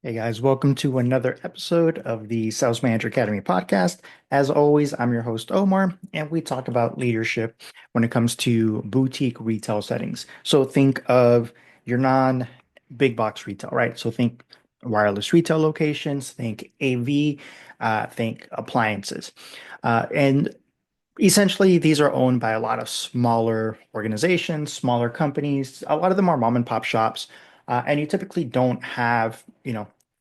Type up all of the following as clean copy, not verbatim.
Hey guys, welcome to another episode of the Sales Manager Academy podcast. As always, I'm your host, Omar, and we talk about leadership when it comes to boutique retail settings. So think of your non-big box retail, right? So think wireless retail locations, think AV, think appliances. And essentially, these are owned by a lot of smaller organizations, smaller companies. A lot of them are mom and pop shops, and you typically don't have,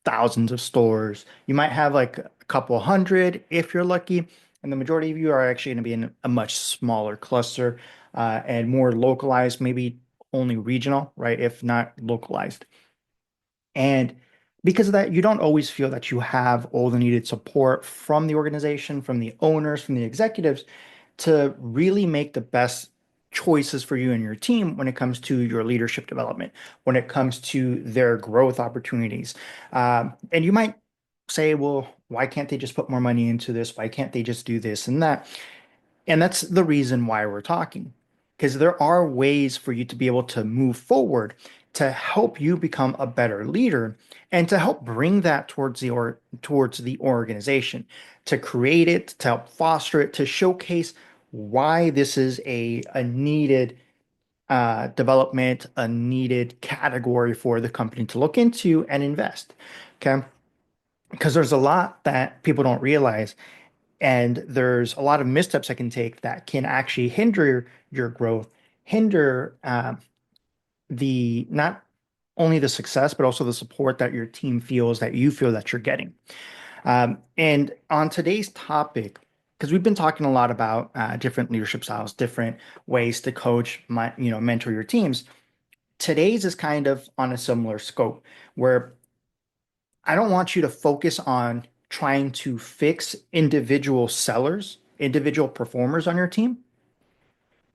thousands of stores. You might have like a couple hundred if you're lucky, and the majority of you are actually going to be in a much smaller cluster and more localized, maybe only regional, right? If not localized. And because of that, you don't always feel that you have all the needed support from the organization, from the owners, from the executives to really make the best choices for you and your team when it comes to your leadership development, when it comes to their growth opportunities. And you might say, well, why can't they just put more money into this? Why can't they just do this and that? And that's the reason why we're talking, because there are ways for you to be able to move forward to help you become a better leader and to help bring that towards the organization, to create it, to help foster it, to showcase why this is a needed development, a needed category for the company to look into and invest. Okay. Because there's a lot that people don't realize and there's a lot of missteps that can take that can actually hinder your growth, hinder the not only the success, but also the support that your team feels that you feel that you're getting. And on today's topic, because we've been talking a lot about different leadership styles, different ways to coach, mentor your teams. Today's is kind of on a similar scope where I don't want you to focus on trying to fix individual sellers, individual performers on your team.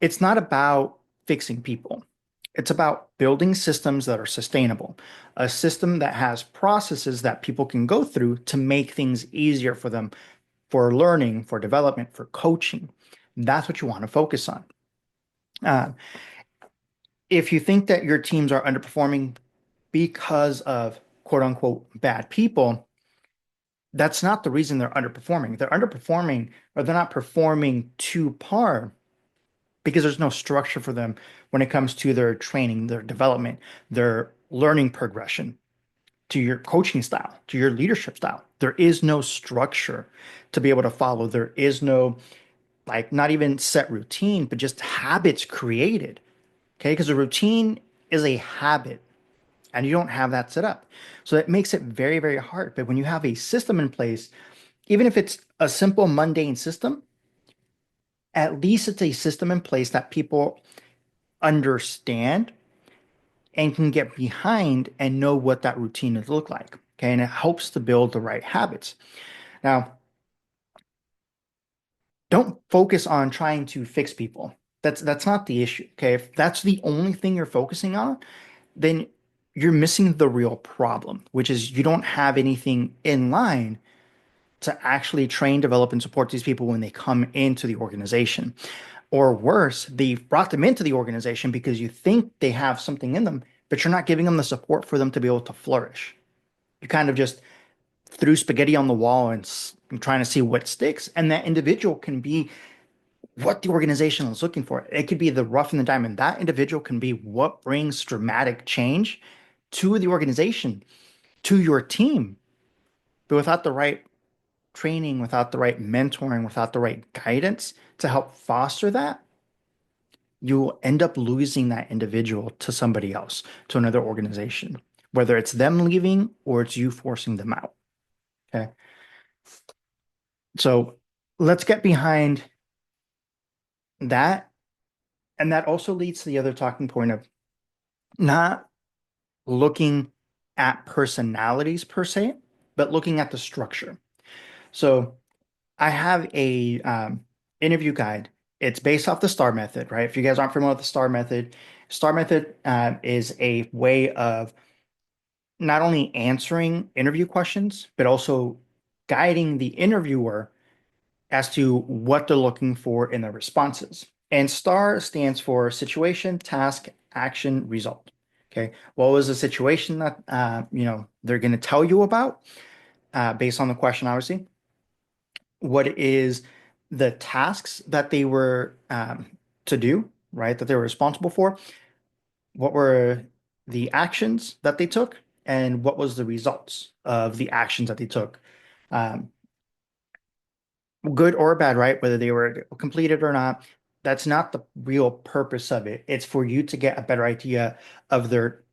It's not about fixing people. It's about building systems that are sustainable, a system that has processes that people can go through to make things easier for them for learning, for development, for coaching. That's what you want to focus on. Uh, if you think that your teams are underperforming because of quote unquote bad people, that's not the reason they're underperforming. They're underperforming or they're not performing to par because there's no structure for them when it comes to their training, their development, their learning progression, to your coaching style, to your leadership style. There is no structure to be able to follow. There is no, like, not even set routine, but just habits created. Okay. Because a routine is a habit and you don't have that set up. So that makes it very, very hard. But when you have a system in place, even if it's a simple mundane system, at least it's a system in place that people understand and can get behind and know what that routine is look like. Okay. And it helps to build the right habits. Now, don't focus on trying to fix people. That's not the issue. Okay. If that's the only thing you're focusing on, then you're missing the real problem, which is you don't have anything in line to actually train, develop, and support these people when they come into the organization. Or worse, they brought them into the organization because you think they have something in them, but you're not giving them the support for them to be able to flourish. You kind of just threw spaghetti on the wall and trying to see what sticks. And that individual can be what the organization is looking for. It could be the rough and the diamond. That individual can be what brings dramatic change to the organization, to your team. But without the right training, without the right mentoring, without the right guidance to help foster that, you'll end up losing that individual to somebody else, to another organization, whether it's them leaving or it's you forcing them out. Okay. So let's get behind that. And that also leads to the other talking point of not looking at personalities per se, but looking at the structure. So I have a interview guide. It's based off the STAR method, right? If you guys aren't familiar with the STAR method is a way of not only answering interview questions, but also guiding the interviewer as to what they're looking for in their responses. And STAR stands for situation, task, action, result. Okay. What was the situation that they're going to tell you about based on the question, obviously? What is the tasks that they were to do, right? That they were responsible for? What were the actions that they took, and what was the results of the actions that they took? Um, Good or bad, right? Whether they were completed or not, that's not the real purpose of it. It's for you to get a better idea of their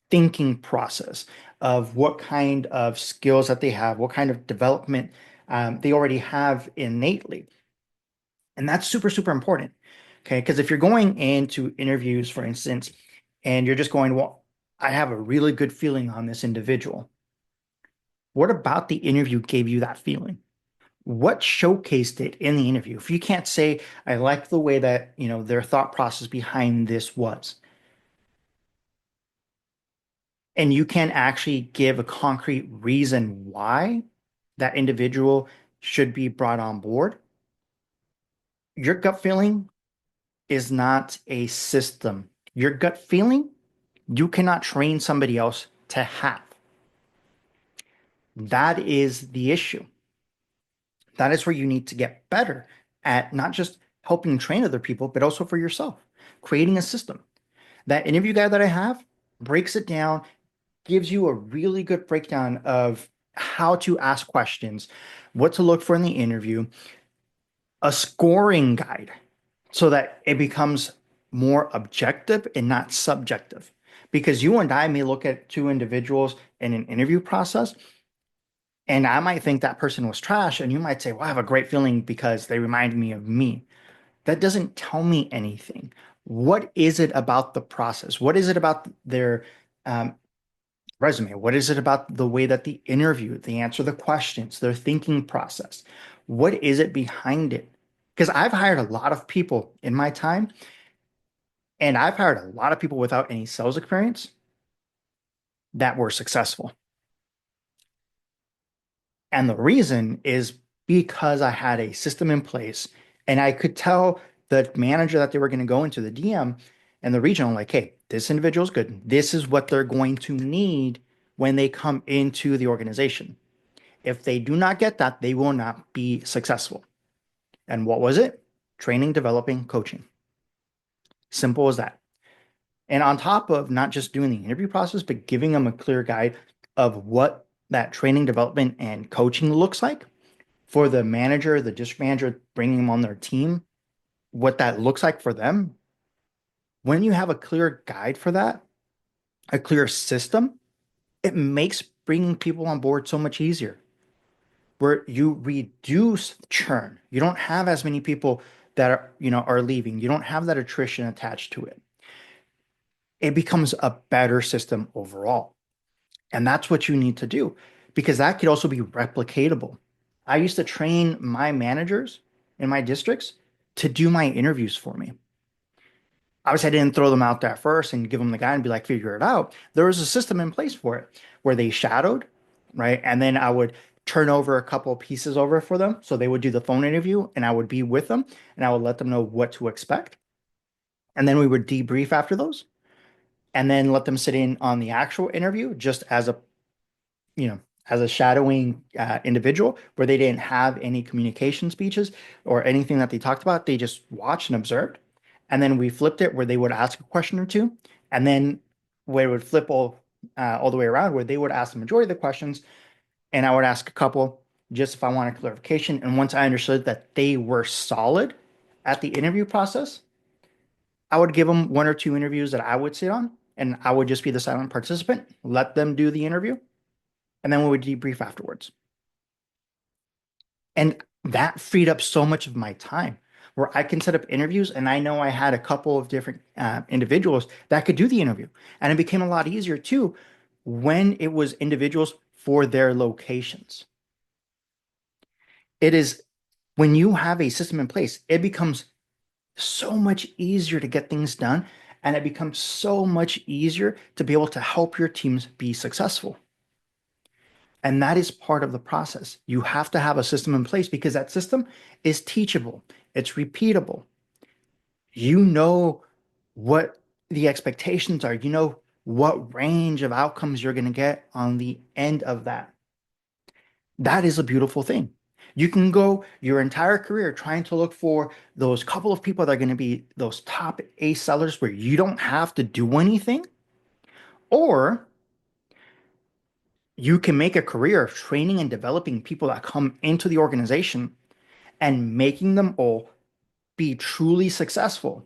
thinking process, of what kind of skills that they have, what kind of development they already have innately. And that's super, super important. Okay. Because if you're going into interviews, for instance, and you're just going, well, I have a really good feeling on this individual. What about the interview gave you that feeling? What showcased it in the interview? If you can't say, I like the way that, their thought process behind this was, and you can actually give a concrete reason why that individual should be brought on board, your gut feeling is not a system. Your gut feeling, you cannot train somebody else to have. That is the issue. That is where you need to get better at not just helping train other people, but also for yourself, creating a system. That interview guide that I have breaks it down, gives you a really good breakdown of how to ask questions, what to look for in the interview, a scoring guide so that it becomes more objective and not subjective. Because you and I may look at two individuals in an interview process, and I might think that person was trash, and you might say, well, I have a great feeling because they remind me of me. That doesn't tell me anything. What is it about the process? What is it about their um, resume? What is it about the way that they interview, they answer the questions, their thinking process? What is it behind it? Because I've hired a lot of people in my time, and I've hired a lot of people without any sales experience that were successful. And the reason is because I had a system in place and I could tell the manager that they were going to go into the DM and the regional, like, hey, this individual is good. This is what they're going to need when they come into the organization. If they do not get that, they will not be successful. And what was it? Training, developing, coaching. Simple as that. And on top of not just doing the interview process, but giving them a clear guide of what that training, development, and coaching looks like for the manager, the district manager, bringing them on their team, what that looks like for them. When you have a clear guide for that, a clear system, it makes bringing people on board so much easier. Where you reduce churn. You don't have as many people that are leaving. You don't have that attrition attached to it. It becomes a better system overall. And that's what you need to do because that could also be replicatable. I used to train my managers in my districts to do my interviews for me. Obviously, I didn't throw them out there first and give them the guide and be like, figure it out. There was a system in place for it where they shadowed, right? And then I would turn over a couple of pieces over for them. So they would do the phone interview and I would be with them and I would let them know what to expect. And then we would debrief after those and then let them sit in on the actual interview just you know, as a shadowing individual where they didn't have any communication speeches or anything that they talked about. They just watched and observed. And then we flipped it where they would ask a question or two. And then where it would flip all the way around where they would ask the majority of the questions. And I would ask a couple just if I wanted clarification. And once I understood that they were solid at the interview process, I would give them one or two interviews that I would sit on. And I would just be the silent participant, let them do the interview and then we would debrief afterwards. And that freed up so much of my time where I can set up interviews. And I know I had a couple of different individuals that could do the interview. And it became a lot easier too when it was individuals for their locations. It is when you have a system in place, it becomes so much easier to get things done. And it becomes so much easier to be able to help your teams be successful. And that is part of the process. You have to have a system in place because that system is teachable, it's repeatable. You know what the expectations are, you know what range of outcomes you're going to get on the end of that. That is a beautiful thing. You can go your entire career trying to look for those couple of people that are going to be those top ace sellers where you don't have to do anything, or you can make a career of training and developing people that come into the organization and making them all be truly successful,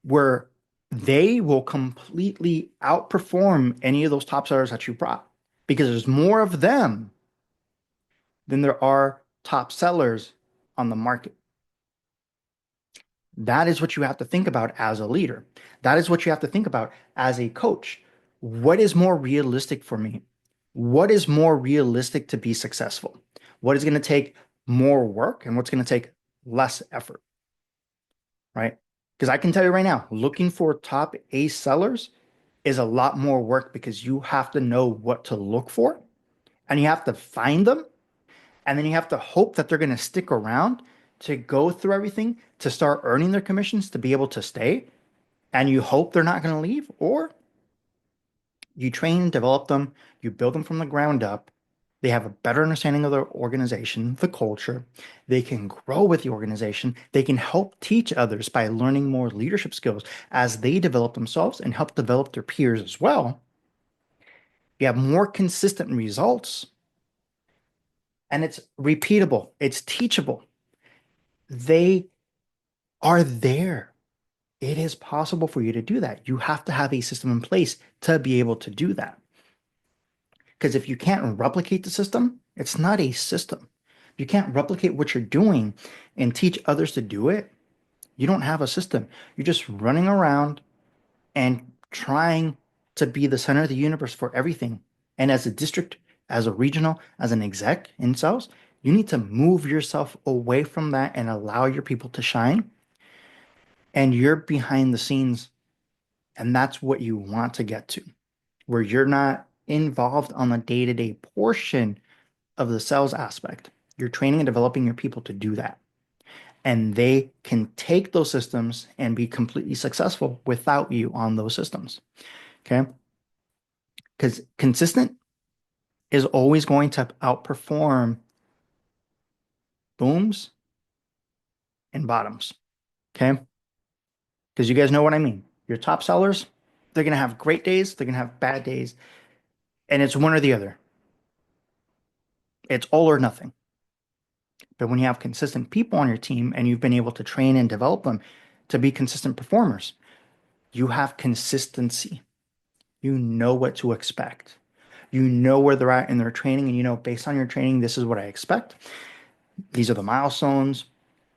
where they will completely outperform any of those top sellers that you brought because there's more of them than there are top sellers on the market. That is what you have to think about as a leader. That is what you have to think about as a coach. What is more realistic for me? What is more realistic to be successful? What is going to take more work and what's going to take less effort, right? Because I can tell you right now, looking for top ace sellers is a lot more work because you have to know what to look for and you have to find them. And then you have to hope that they're going to stick around to go through everything to start earning their commissions to be able to stay. And you hope they're not going to leave, or you train and develop them, you build them from the ground up. They have a better understanding of their organization, the culture. They can grow with the organization. They can help teach others by learning more leadership skills as they develop themselves and help develop their peers as well. You have more consistent results and it's repeatable, it's teachable. They are there. It is possible for you to do that. You have to have a system in place to be able to do that. Because if you can't replicate the system, it's not a system. If you can't replicate what you're doing and teach others to do it, you don't have a system. You're just running around and trying to be the center of the universe for everything. And as a district, as a regional, as an exec in sales, you need to move yourself away from that and allow your people to shine. And you're behind the scenes, and that's what you want to get to, where you're not involved on the day-to-day portion of the sales aspect. You're training and developing your people to do that. And they can take those systems and be completely successful without you on those systems. Okay. Because consistent is always going to outperform booms and bottoms. Okay. Because you guys know what I mean. Your top sellers, they're going to have great days, they're going to have bad days, and it's one or the other. It's all or nothing. But when you have consistent people on your team and you've been able to train and develop them to be consistent performers, you have consistency. You know what to expect. You know where they're at in their training, and you know, based on your training, this is what I expect. These are the milestones.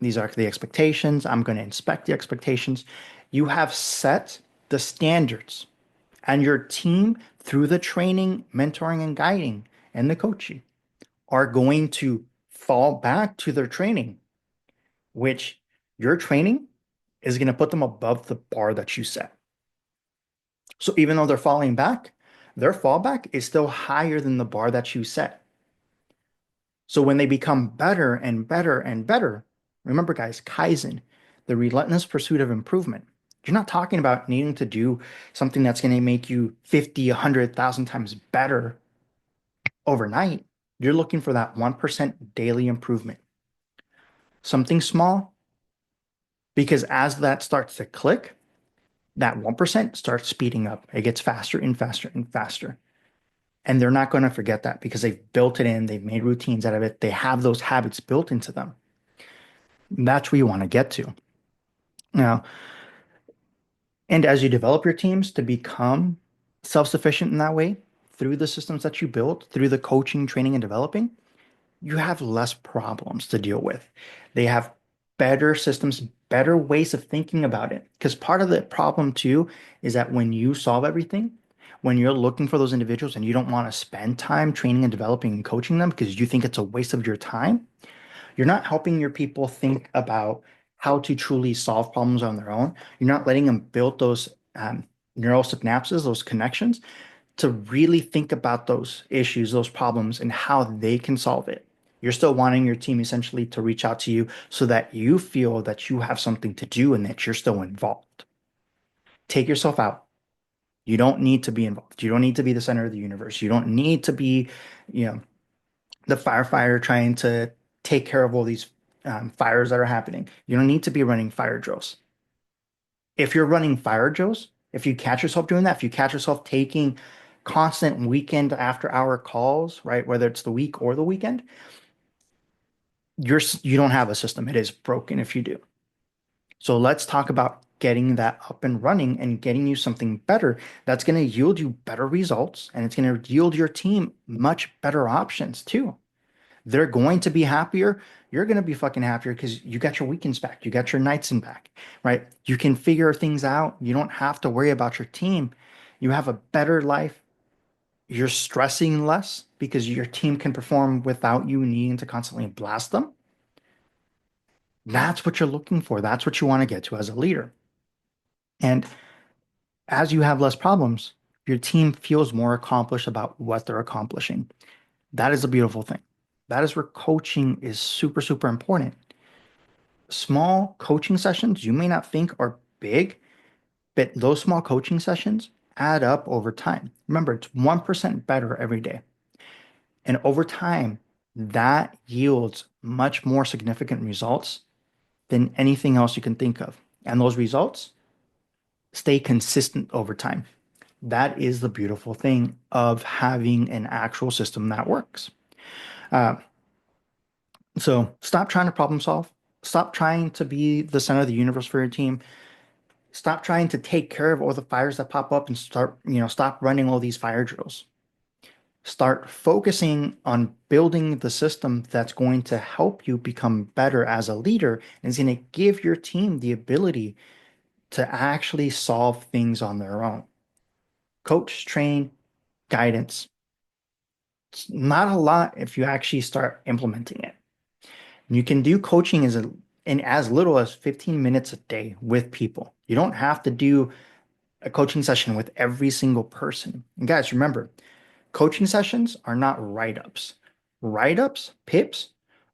These are the expectations. I'm going to inspect the expectations. You have set the standards, and your team, through the training, mentoring, and guiding, and the coaching, are going to fall back to their training, which your training is going to put them above the bar that you set. So even though they're falling back, their fallback is still higher than the bar that you set. So when they become better and better and better, remember, guys, Kaizen, the relentless pursuit of improvement. You're not talking about needing to do something that's going to make you 50, 100,000 times better overnight. You're looking for that 1% daily improvement. Something small, because as that starts to click, that 1% starts speeding up. It gets faster and faster and faster. And they're not going to forget that because they've built it in, they've made routines out of it, they have those habits built into them. That's where you want to get to. Now, and as you develop your teams to become self-sufficient in that way, through the systems that you build, through the coaching, training, and developing, you have less problems to deal with. They have better systems, better ways of thinking about it. Because part of the problem too is that when you solve everything, when you're looking for those individuals and you don't want to spend time training and developing and coaching them because you think it's a waste of your time, you're not helping your people think about how to truly solve problems on their own. You're not letting them build those neural synapses, those connections to really think about those issues, those problems, and how they can solve it. You're still wanting your team essentially to reach out to you so that you feel that you have something to do and that you're still involved. Take yourself out. You don't need to be involved. You don't need to be the center of the universe. You don't need to be, you know, the firefighter trying to take care of all these fires that are happening. You don't need to be running fire drills. If you're running fire drills, if you catch yourself doing that, if you catch yourself taking constant weekend after hour calls, right, whether it's the week or the weekend, you don't have a system. It is broken if you do. So let's talk about getting that up and running and getting you something better that's going to yield you better results and it's going to yield your team much better options too. They're going to be happier. You're going to be fucking happier because you got your weekends back. You got your nights in back, right? You can figure things out. You don't have to worry about your team. You have a better life. You're stressing less because your team can perform without you needing to constantly blast them. That's what you're looking for. That's what you want to get to as a leader. And as you have less problems, your team feels more accomplished about what they're accomplishing. That is a beautiful thing. That is where coaching is super, super important. Small coaching sessions you may not think are big, but those small coaching sessions add up over time. Remember, it's 1% better every day. And over time, that yields much more significant results than anything else you can think of. And those results stay consistent over time. That is the beautiful thing of having an actual system that works. Uh, so stop trying to problem solve. Stop trying to be the center of the universe for your team. Stop trying to take care of all the fires that pop up and stop running all these fire drills. Start focusing on building the system that's going to help you become better as a leader and is going to give your team the ability to actually solve things on their own. Coach, train, guidance. It's not a lot if you actually start implementing it. You can do coaching in as little as 15 minutes a day with people. You don't have to do a coaching session with every single person. And guys, remember, coaching sessions are not write-ups. Write-ups, pips,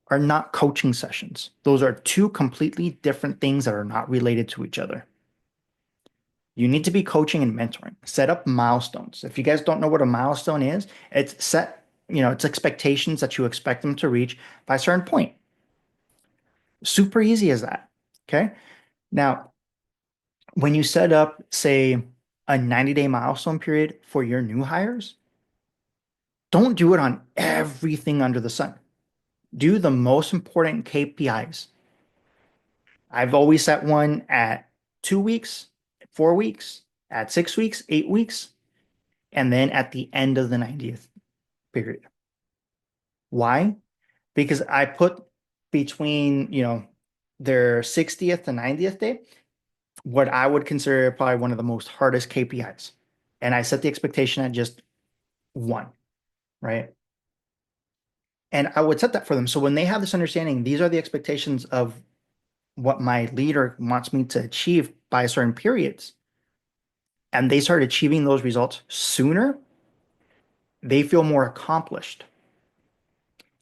are not coaching sessions. Those are two completely different things that are not related to each other. You need to be coaching and mentoring. Set up milestones. If you guys don't know what a milestone is, it's expectations that you expect them to reach by a certain point. Super easy as that. Okay. Now, when you set up, say, a 90-day milestone period for your new hires, don't do it on everything under the sun. Do the most important KPIs. I've always set one at 2 weeks, 4 weeks, at 6 weeks, 8 weeks, and then at the end of the 90th period. Why? Because I put between, their 60th to 90th day, what I would consider probably one of the most hardest KPIs. And I set the expectation at just one, right? And I would set that for them. So when they have this understanding, these are the expectations of what my leader wants me to achieve by certain periods, and they start achieving those results sooner, they feel more accomplished.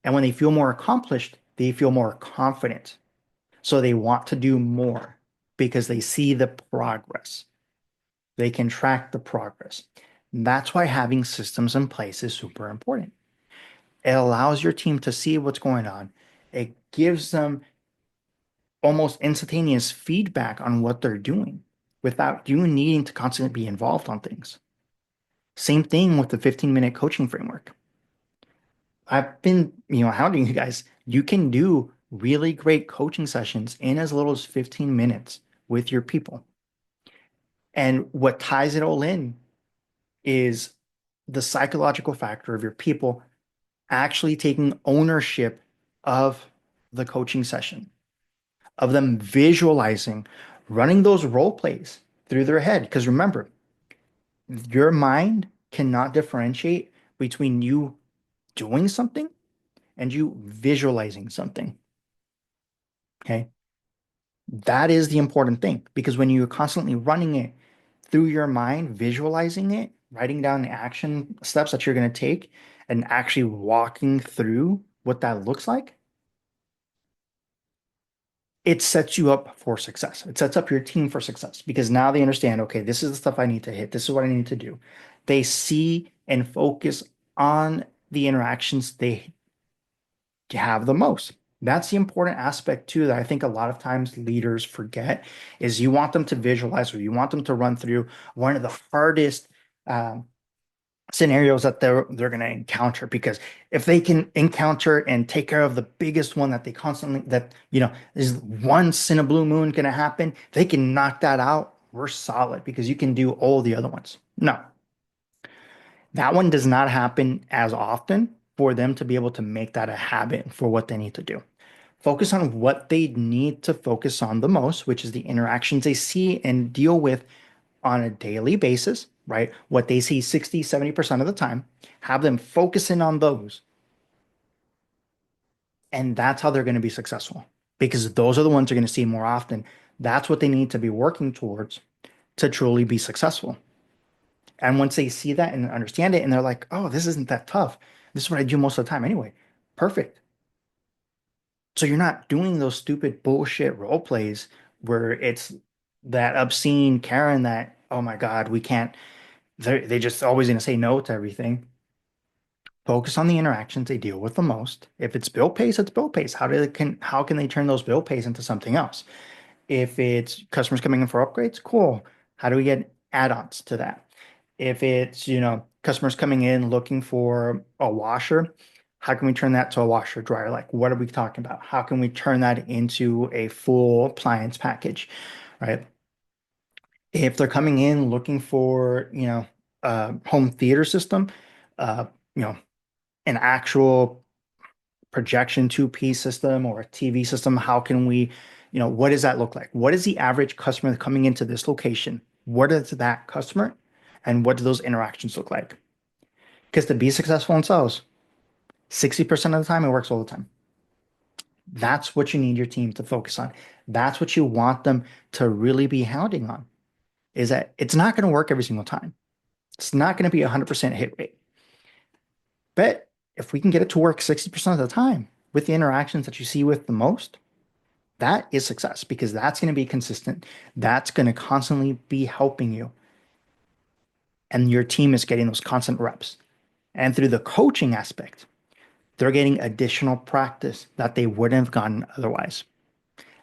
And when they feel more accomplished, they feel more confident. So they want to do more because they see the progress. They can track the progress. And that's why having systems in place is super important. It allows your team to see what's going on. It gives them almost instantaneous feedback on what they're doing without you needing to constantly be involved on things. Same thing with the 15-minute coaching framework. I've been, hounding you guys. You can do really great coaching sessions in as little as 15 minutes with your people. And what ties it all in is the psychological factor of your people actually taking ownership of the coaching session, of them visualizing, running those role plays through their head. Because remember, your mind cannot differentiate between you doing something and you visualizing something. Okay. That is the important thing because when you're constantly running it through your mind, visualizing it, writing down the action steps that you're going to take, and actually walking through what that looks like, it sets you up for success. It sets up your team for success because now they understand, okay, this is the stuff I need to hit. This is what I need to do. They see and focus on the interactions they have the most. That's the important aspect too that I think a lot of times leaders forget is you want them to visualize or you want them to run through one of the hardest um, scenarios that they're going to encounter because if they can encounter and take care of the biggest one that they constantly that is once in a blue moon going to happen, they can knock that out. We're solid because you can do all the other ones. No, that one does not happen as often for them to be able to make that a habit for what they need to do. Focus on what they need to focus on the most, which is the interactions they see and deal with on a daily basis, right? What they see 60, 70% of the time, have them focusing on those. And that's how they're going to be successful because those are the ones they're going to see more often. That's what they need to be working towards to truly be successful. And once they see that and understand it, and they're like, oh, this isn't that tough. This is what I do most of the time anyway. Perfect. So you're not doing those stupid bullshit role plays where it's that obscene Karen that, oh my God, we can't, they just always going to say no to everything. Focus on the interactions they deal with the most. If it's bill pays, it's bill pays. How can they turn those bill pays into something else? If it's customers coming in for upgrades, cool. How do we get add-ons to that? If it's, customers coming in looking for a washer, how can we turn that to a washer dryer? Like, what are we talking about? How can we turn that into a full appliance package, right? If they're coming in looking for, a home theater system, uh, you know, an actual projection two-piece system or a TV system, how can we, what does that look like? What is the average customer coming into this location? What is that customer? And what do those interactions look like? Because to be successful in sales, 60% of the time, it works all the time. That's what you need your team to focus on. That's what you want them to really be hounding on, is that it's not going to work every single time. It's not going to be a 100% hit rate. But if we can get it to work 60% of the time with the interactions that you see with the most, that is success because that's going to be consistent. That's going to constantly be helping you. And your team is getting those constant reps. And through the coaching aspect, they're getting additional practice that they wouldn't have gotten otherwise,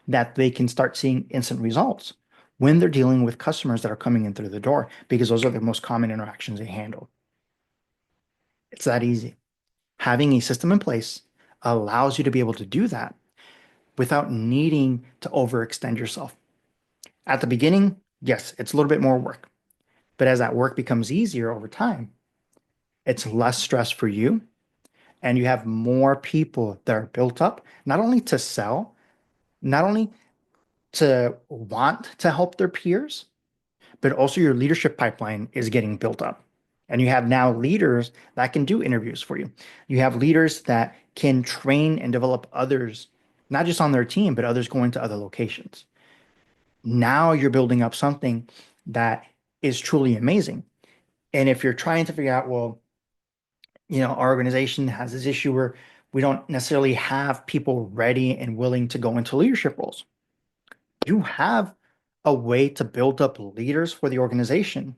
that they can start seeing instant results when they're dealing with customers that are coming in through the door because those are the most common interactions they handle. It's that easy. Having a system in place allows you to be able to do that without needing to overextend yourself. At the beginning, yes, it's a little bit more work. But as that work becomes easier over time, it's less stress for you. And you have more people that are built up, not only to sell, not only to want to help their peers, but also your leadership pipeline is getting built up. And you have now leaders that can do interviews for you. You have leaders that can train and develop others, not just on their team, but others going to other locations. Now you're building up something that is truly amazing. And if you're trying to figure out, well, our organization has this issue where we don't necessarily have people ready and willing to go into leadership roles. You have a way to build up leaders for the organization.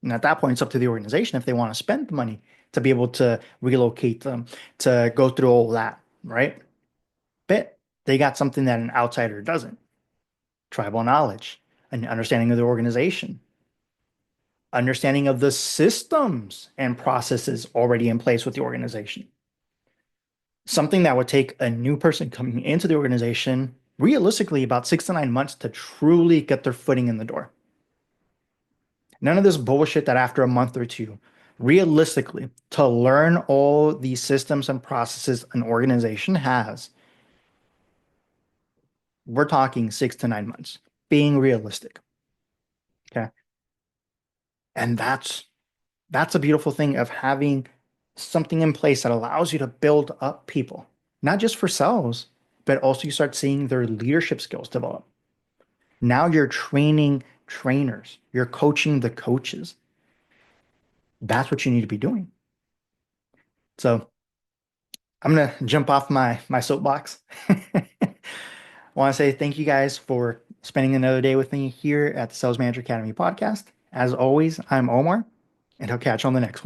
And at that point, it's up to the organization if they want to spend the money to be able to relocate them, to go through all that, right? But they got something that an outsider doesn't: tribal knowledge, an understanding of the organization, understanding of the systems and processes already in place with the organization. Something that would take a new person coming into the organization realistically about 6 to 9 months to truly get their footing in the door. None of this bullshit that after a month or two, realistically, to learn all these systems and processes an organization has, we're talking 6 to 9 months, being realistic. Okay. And that's a beautiful thing of having something in place that allows you to build up people, not just for sales, but also you start seeing their leadership skills develop. Now you're training trainers, you're coaching the coaches. That's what you need to be doing. So I'm gonna jump off my soapbox. I want to say thank you guys for spending another day with me here at the Sales Manager Academy podcast. As always, I'm Omar, and I'll catch you on the next one.